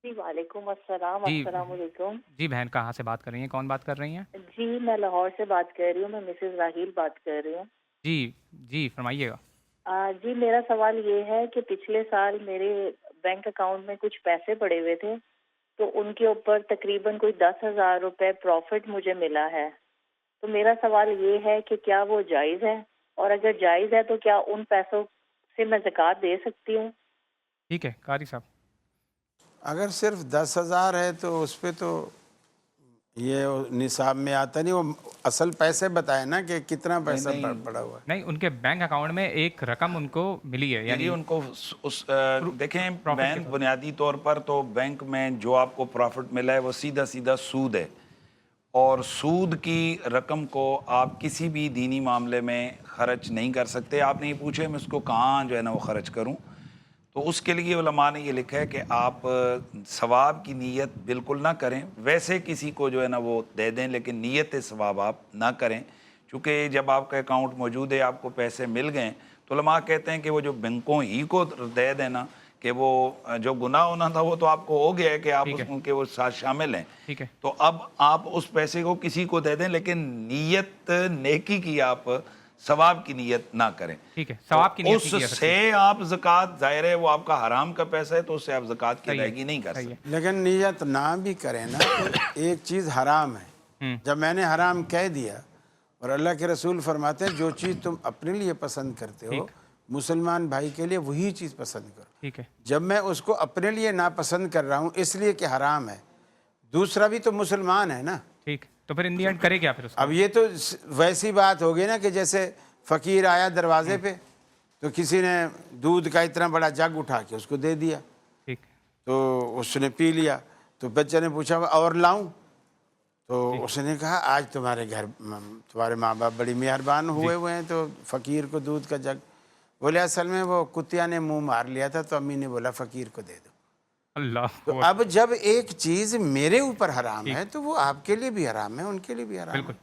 جی وعلیکم السلام، جی السلام علیکم۔ جی بہن، کہاں سے بات کر رہی ہیں؟ کون بات کر رہی ہیں؟ جی میں لاہور سے بات کر رہی ہوں، میں مسز راحیل بات کر رہی ہوں۔ جی جی فرمائیے گا۔ جی میرا سوال یہ ہے کہ پچھلے سال میرے بینک اکاؤنٹ میں کچھ پیسے پڑے ہوئے تھے، تو ان کے اوپر تقریباً کوئی 10,000 روپے پروفٹ مجھے ملا ہے۔ تو میرا سوال یہ ہے کہ کیا وہ جائز ہے، اور اگر جائز ہے تو کیا ان پیسوں سے میں زکوٰۃ دے سکتی ہوں؟ ٹھیک ہے قاری صاحب۔ اگر صرف 10,000 ہے تو اس پہ تو یہ نصاب میں آتا نہیں، وہ اصل پیسے بتائے نا کہ کتنا پیسہ پڑا ہوا ہے۔ نہیں، ان کے بینک اکاؤنٹ میں ایک رقم ان کو ملی ہے، جی یعنی ان کو دیکھیں پروفٹ کے بہن، طور بنیادی طور پر تو بینک میں جو آپ کو پروفٹ ملا ہے وہ سیدھا سیدھا سود ہے، اور سود کی رقم کو آپ کسی بھی دینی معاملے میں خرچ نہیں کر سکتے۔ آپ نے یہ پوچھے میں اس کو کہاں جو ہے نا وہ خرچ کروں، تو اس کے لیے علماء نے یہ لکھا ہے کہ آپ ثواب کی نیت بالکل نہ کریں، ویسے کسی کو جو ہے نا وہ دے دیں، لیکن نیت ثواب آپ نہ کریں، چونکہ جب آپ کا اکاؤنٹ موجود ہے، آپ کو پیسے مل گئے، تو علماء کہتے ہیں کہ وہ جو بینکوں ہی کو دے دینا کہ وہ جو گناہ ہونا تھا وہ تو آپ کو ہو گیا ہے کہ آپ ٹھیک ہے ان کے وہ ساتھ شامل ہیں، ٹھیک ہے تو اب آپ اس پیسے کو کسی کو دے دیں، لیکن نیت نیکی کی آپ ثواب کی نیت نہ کریں۔ ٹھیک ہے، تو ثواب کی نیت اس نہیں کی جا سکتی۔ سے آپ زکوٰۃ، ظاہر ہے وہ آپ کا حرام کا پیسہ ہے تو اس سے آپ زکوٰۃ کی صحیح ہے، ادائیگی نہیں کر صحیح ہے۔ سکتے۔ لیکن نیت نہ بھی کریں نا تو ایک چیز حرام ہے، جب میں نے حرام کہہ دیا، اور اللہ کے رسول فرماتے ہیں جو چیز تم اپنے لیے پسند کرتے ہو ٹھیک مسلمان بھائی کے لیے وہی چیز پسند کرو۔ ٹھیک ہے جب میں اس کو اپنے لیے ناپسند کر رہا ہوں اس لیے کہ حرام ہے، دوسرا بھی تو مسلمان ہے نا۔ ٹھیک، تو پھر ان دی اینڈ کرے کیا پھر اس کا؟ اب یہ تو ویسی بات ہوگی نا کہ جیسے فقیر آیا دروازے پہ تو کسی نے دودھ کا اتنا بڑا جگ اٹھا کے اس کو دے دیا، ٹھیک تو اس نے پی لیا، تو بچے نے پوچھا اور لاؤں؟ تو جی اس نے کہا آج تمہارے گھر تمہارے ماں باپ بڑی مہربان ہوئے ہوئے ہیں تو فقیر کو دودھ کا جگ۔ بولے اصل میں وہ کتیا نے منہ مار لیا تھا تو امی نے بولا فقیر کو دے دو۔ اللہ تو اب جب ایک چیز میرے اوپر حرام ٹھیک، ہے تو وہ آپ کے لیے بھی حرام ہے، ان کے لیے بھی حرام بالکل ہے۔